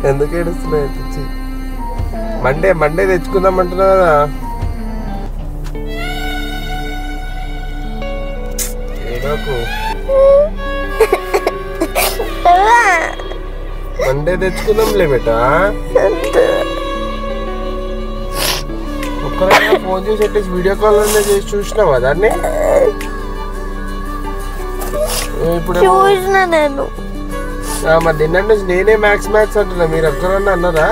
ఎందుకు ఏడుస్తున్నావు పిచ్చి? మండే తెచ్చుకుందామంటున్నావు కదా. ఏడోకు, మండే తెచ్చుకుందాంలే బేటా. ఒక్కరైనా ఫోన్ చేసి అట్లీస్ట్ వీడియో కాల్ చేసి చూసినావా దాన్ని? ఇప్పుడు చూసిన నేను మరి నిన్న నుంచి నేనే మ్యాక్స్ అంటున్నా, మీరు ఒక్కరన్నా అన్నారా?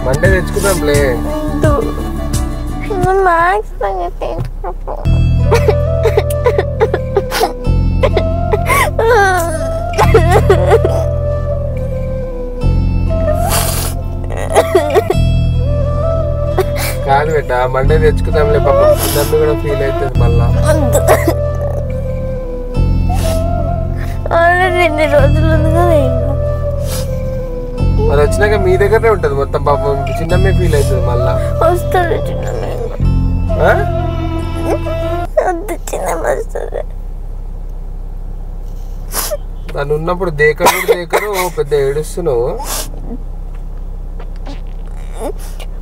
మండే తెచ్చుకుందాంలే. మ్యాక్స్ కాదు బిడ్డ, మండే తెచ్చుకుందాంలే. పాపం నన్ను కూడా ఫీల్ అవుతుంది మళ్ళా. ఎన్ని రోజులు ఉంది కదా ఇంకా. మరి వచ్చినాక మీ దగ్గరనే ఉంటది మొత్తం. పాపం చిన్నమ్మే ఫీల్ అవుతుంది మళ్ళా. వస్తుంది చిన్నమ్మే, చిన్నమ్మ వస్తుంది. తను ఉన్నప్పుడు దేకరు పెద్ద ఏడుస్తున్నావు.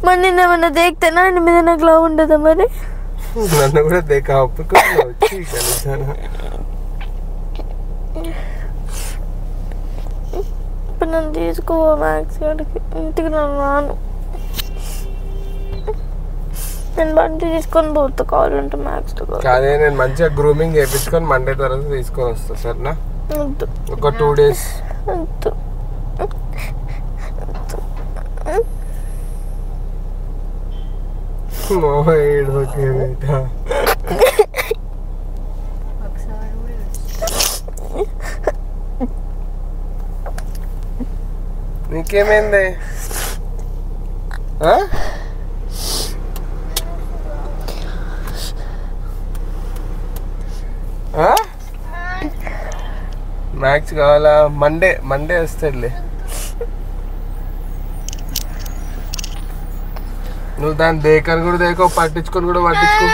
మరి నేను ఏమన్నా దేక్తేనా అని మీద నాకు లవ్ ఉండదా? మరి నన్ను కూడా దేక ఒప్పుకున్నావు వచ్చి కలిసాను. ఇప్పుడు నన్ను తీసుకో మ్యాక్స్ గారికి, ఇంటికి నన్ను రాను. నేను బండి తీసుకొని పోతా కావాలంటే మ్యాక్స్. కాదే, నేను మంచిగా గ్రూమింగ్ చేయించుకొని మండే తర్వాత తీసుకొని వస్తా సరేనా? ఒక 2 days. నీకేమైంది? మ్యాక్స్ కావాలా? మండే వస్తాడులే. నువ్వు దాన్ని దేకని కూడా దేకో, పట్టించుకొని కూడా పట్టించుకో.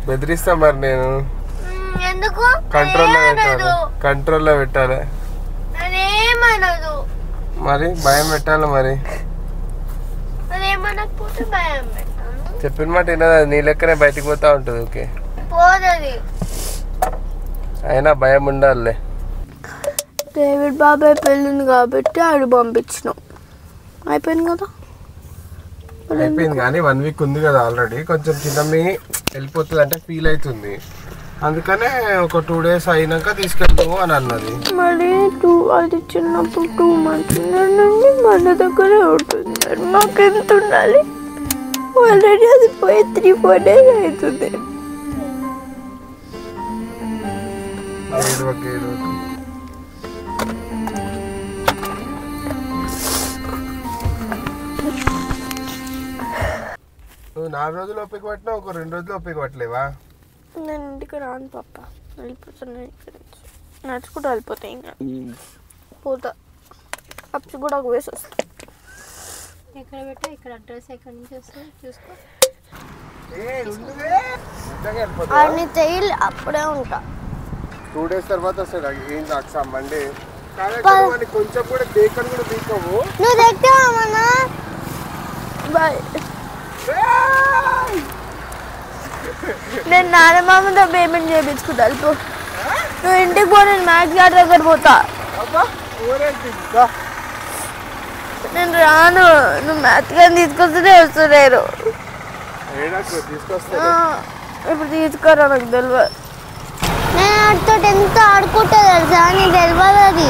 బెదిరిస్తా మరి నేను. ఎందుకు కంట్రోల్లో పెట్టాలి మరి. భయం పెట్టాలి మరి. చెప్పిన మాట వినదా? నీ లెక్కనే బయటికి పోతా ఉంటుంది. ఓకే, అయినా భయం ఉండాలి. డేవిడ్ బాబాయ్ పెళ్ళింది కాబట్టి ఆడు పంపించినాం. అయిపోయింది కదా. అయిపోయింది కానీ 1 week ఉంది కదా ఆల్రెడీ. కొంచెం చిన్నమ్మి వెళ్ళిపోతుంది అంటే ఫీల్ అవుతుంది. అందుకనే ఒక 2 days అయినాక తీసుకెళ్తాము అని అన్నది. మరి అది చిన్నప్పుడు 2 months నుండి మన దగ్గరే ఉంటుంది. నాకు ఎంత ఉండాలి? ఆల్రెడీ అది పోయి 3-4 days అవుతుంది. నువ్వు 4 రోజులు ఓపిక పట్టినా, ఒక 2 రోజులు ఓపిక పట్టలేవా? నేను ఇంటికి రాను పాప, వెళ్ళిపోతున్నాను. నడుచుకుంటూ వెళ్ళిపోతాయి. ఇంకా పోతా అప్స్ కూడా వేసి వస్తా. ఎక్కడ పెట్టా? ఇక్కడ అడ్రస్ ఎక్కడి నుంచి వస్తుంది చూసుకో. అన్ని తేలి అప్పుడే ఉంటా. 2 days తర్వాత వస్తాడు. ఏంటి అక్సా మండే కొంచెం కూడా దేకని కూడా తీసుకోవు. నువ్వు తెచ్చావా? బాయ్. నేను నాన్నమామతో పేమెంట్ చేయించుకుంటా. వెళ్ళిపో. నువ్వు ఇంటికి పో, నేను మ్యాక్స్ గారి దగ్గర పోతా. నేను రాను. నువ్వు మ్యాథ్స్ గారిని తీసుకొస్తేనే వస్తున్నారు. ఇప్పుడు తీసుకురా, నాకు తెలియదు. నేను ఆడితో ఎంత ఆడుకుంటా తెలుసా? నీకు తెలియదు అది.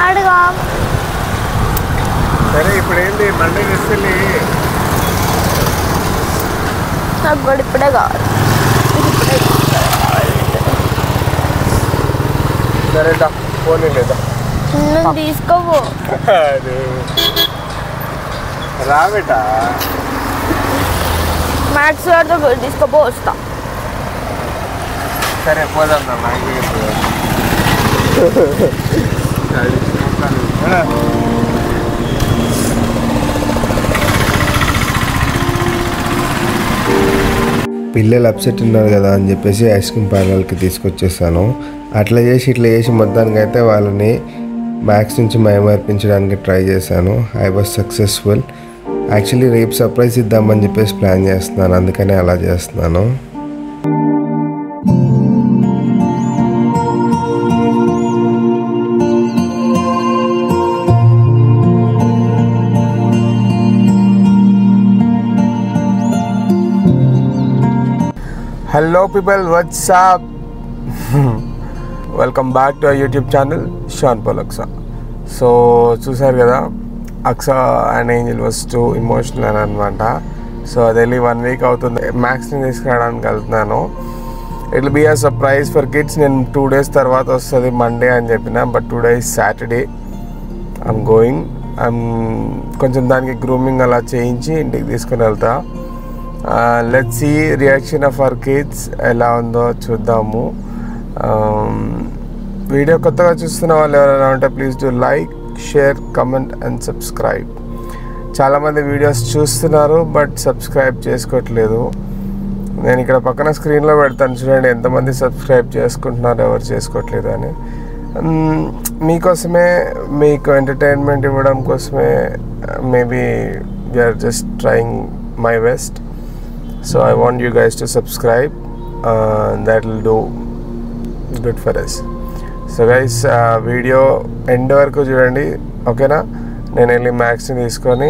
అడుగా. సరే ఇప్పుడు ఏంటి మండే తీసుకెళ్ళి? నాకు కూడా ఇప్పుడే కావాలి. సరే పోనీ లేదా నువ్వు తీసుకోవు. రా బేటా, మ్యాథ్స్ వాడితో తీసుకోపో, వస్తా. సరే పోదాం నా మ్యాథ్స్. పిల్లలు అప్సెట్ ఉన్నారు కదా అని చెప్పేసి ఐస్ క్రీమ్ పార్లర్కి తీసుకొచ్చేసాను. అట్లా చేసి మొత్తానికి అయితే వాళ్ళని మ్యాథ్స్ నుంచి మైమర్పించడానికి ట్రై చేశాను. I was successful. యాక్చువల్లీ రేపు సర్ప్రైజ్ ఇద్దామని చెప్పేసి ప్లాన్ చేస్తున్నాను, అందుకనే అలా చేస్తున్నాను. Hello people, what's up? Welcome back to our YouTube channel Shaan Paul Aksa. So చూసారు కదా, Aksa and Angel was too emotional అనమాట. సో అది వెళ్ళి 1 వీక్ అవుతుంది. మ్యాథ్స్ని తీసుకురావడానికి వెళ్తున్నాను. It will be a surprise for kids. నేను 2 days తర్వాత వస్తుంది, మండే అని చెప్పిన, but today is Saturday. I'm going. కొంచెం దానికి గ్రూమింగ్ అలా చేయించి ఇంటికి తీసుకుని వెళ్తా. Let's see reaction of our kids ఎలా ఉందో చూద్దాము. వీడియో కొత్తగా చూస్తున్న వాళ్ళు ఎవరైనా ఉంటే please do like, share, comment and subscribe. చాలామంది వీడియోస్ చూస్తున్నారు బట్ సబ్స్క్రైబ్ చేసుకోవట్లేదు. నేను ఇక్కడ పక్కన స్క్రీన్లో పెడతాను, చూడండి ఎంతమంది సబ్స్క్రైబ్ చేసుకుంటున్నారు, ఎవరు చేసుకోవట్లేదు అని. మీకోసమే, మీకు ఎంటర్టైన్మెంట్ ఇవ్వడం కోసమే maybe we are just trying my best. So I want you guys to subscribe. That will do good for us. So guys, video end వరకు చూడండి, ఓకేనా? నేను వెళ్ళి మ్యాక్స్ని తీసుకొని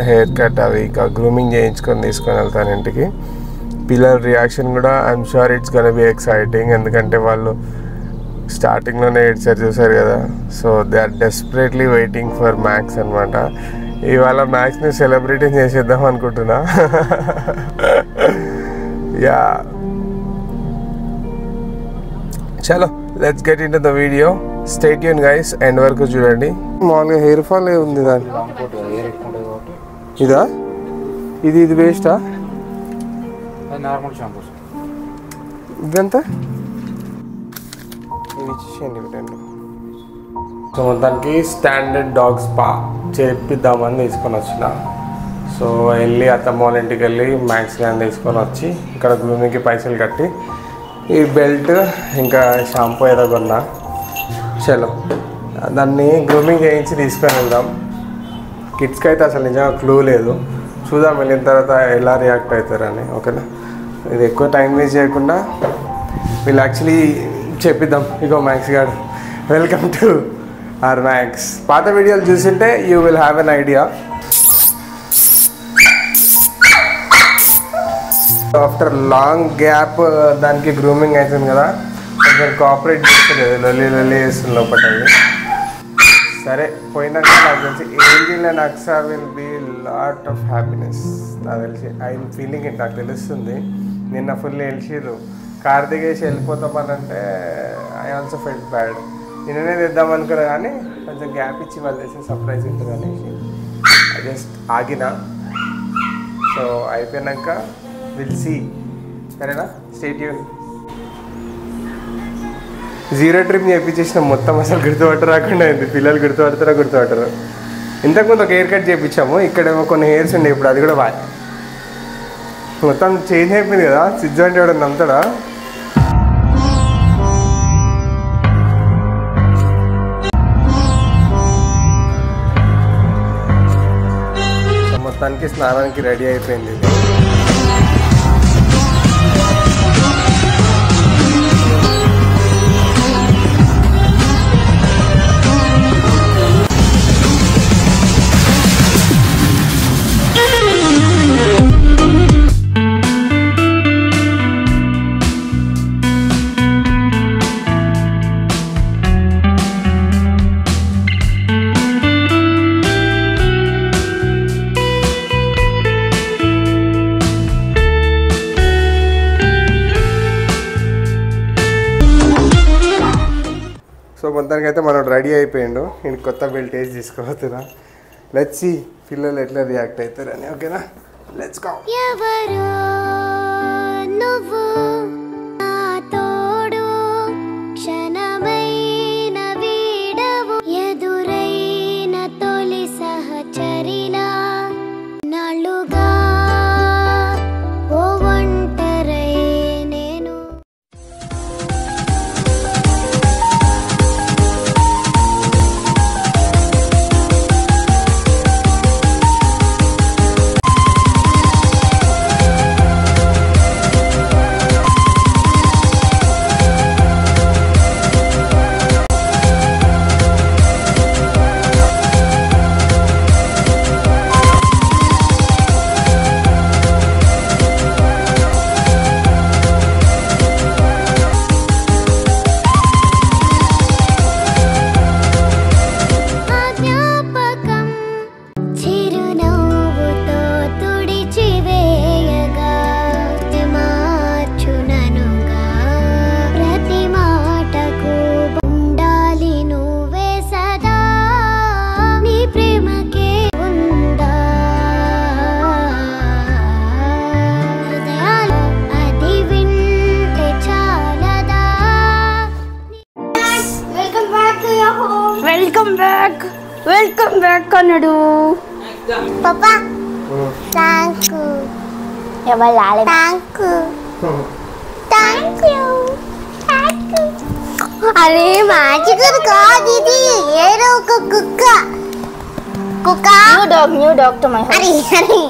హెయిర్ కట్ అవి ఇంకా గ్రూమింగ్ చేయించుకొని తీసుకొని వెళ్తాను ఇంటికి. పిల్లల రియాక్షన్ కూడా I'm sure it's gonna be exciting. ఎందుకంటే వాళ్ళు స్టార్టింగ్లోనే ఏడ్చారు, చూసారు కదా. So they are desperately waiting for Max అనమాట. ఇవాళ మ్యాక్స్ని సెలబ్రేటింగ్ చేసేద్దాం అనుకుంటున్నా. యా, చలో let's get into the video. Stay tune guys, end వరకు చూడండి. మామూలుగా హెయిర్ ఫాల్ ఉంది దాన్ని. ఇదా ఇది వేస్టా? ఇదంతా ఇది ఇచ్చేసేయండి పెట్టండి. సో మొత్తానికి స్టాండర్డ్ డాగ్ స్పా చేపిద్దామని తీసుకొని వచ్చిన. సో వెళ్ళి అత్తమ్మ వాళ్ళ ఇంటికి వెళ్ళి మ్యాక్స్ గ్యాన్ తీసుకొని వచ్చి ఇక్కడ గ్రూమింగ్కి పైసలు కట్టి ఈ బెల్ట్ ఇంకా షాంపూ ఏదో కొన్నా. చలో దాన్ని గ్రూమింగ్ చేయించి తీసుకొని వెళ్దాం. కిడ్స్కి అయితే అసలు నిజంగా క్లూ లేదు. చూద్దాం వెళ్ళిన తర్వాత ఎలా రియాక్ట్ అవుతారని, ఓకేనా? ఇది ఎక్కువ టైం వేస్ట్ చేయకుండా వీళ్ళు యాక్చువల్లీ చెప్పిద్దాం. ఇగో మ్యాక్స్ గారు, వెల్కమ్ టు అవర్ మ్యాక్స్. పాత వీడియోలు చూసింటే you will have an idea. After long gap దానికి గ్రూమింగ్ అవుతుంది కదా, కొంచెం కోఆపరేట్ చేస్తలేదు, లొల్లి చేస్తుంది లోపల. సరే పోయినాక నాకు తెలిసి Angel and Aksa will be lot of happiness. నాకు తెలిసి ఐఎమ్ ఫీలింగ్ ఇట్, నాకు తెలుస్తుంది. నిన్న ఫుల్ వెళ్ళిరు, కార్ దిగేసి వెళ్ళిపోతామనంటే ఐ ఆల్సో ఫెల్ట్ బ్యాడ్. నిన్ననే తెద్దాం అనుకున్నా కానీ కొంచెం గ్యాప్ ఇచ్చి వాళ్ళు చేసే సర్ప్రైజ్ ఉంటుంది అనేసి ఐ జస్ట్ ఆగిన. సో అయిపోయినాక విల్ సీ, సరేనా? Stay tune. 0 ట్రిప్ చేయించేసిన మొత్తం అసలు గుర్తుపట్ట రాకుండా అయింది. పిల్లలు గుర్తుపడతారు. ఇంతకుముందు ఒక హెయిర్ కట్ చేయించాము, ఇక్కడేమో కొన్ని హెయిర్స్ ఉండే, ఇప్పుడు అది కూడా మొత్తం చేంజ్ అయిపోయింది కదా. సిజ్జు అంటే ఎవడన్నా నమ్ముతాడా? మొత్తానికి స్నానానికి రెడీ అయిపోయింది. సో మొత్తానికి అయితే మనం రెడీ అయిపోయిండు. నేను కొత్త బెల్ట్ వేసి తీసుకోబోతున్నా. లెట్స్ సీ పిల్లలు ఎట్లా రియాక్ట్ అవుతారని, ఓకేనా? Let's go. ఎవరో నువ్వు నా తోడు, క్షణమైన వీడవు, ఎదురైన తొలి సహచరిలా, నాళ్ళుగా ఓ ఒంటరి వెల్కమ్ బ్యాక్ అన్నాడు. పాపా థ్యాంక్ యూ. ఎవరు రాలేదు. Thank you. Thank you. Thank you. అరే మాచికర్ కాదు ఇది, ఏదో ఒక కుక్క. కుక్క new dog to my house. అరే అరే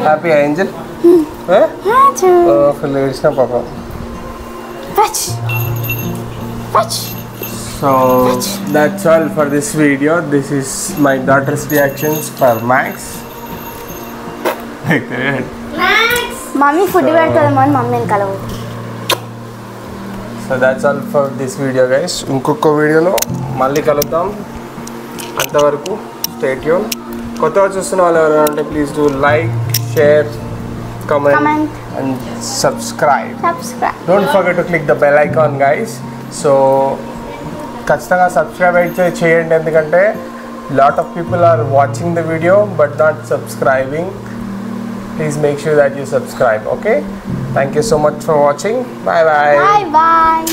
హ్యాపీ ఏంజల్ ఫుల్ ఏడ్చిన పాప. So that's all for this video. This is my daughter's reactions for Max. Mummy food పెడతాదేమో అని మమ్మీ నేను కలవదు. So that's all for this video guys. ఇంకొక వీడియోలో మళ్ళీ కలుద్దాం. అంతవరకు స్టే ట్యూన్. కొత్తగా చూస్తున్న వాళ్ళు ఎవరైనా ఉంటే please do like, share, comment and subscribe. Don't forget to click the bell icon guys. So ఖచ్చితంగా సబ్స్క్రైబ్ అయితే చేయండి, ఎందుకంటే lot of people are watching the video but not subscribing. Please make sure that you subscribe. Okay, thank you so much for watching. Bye bye. Bye.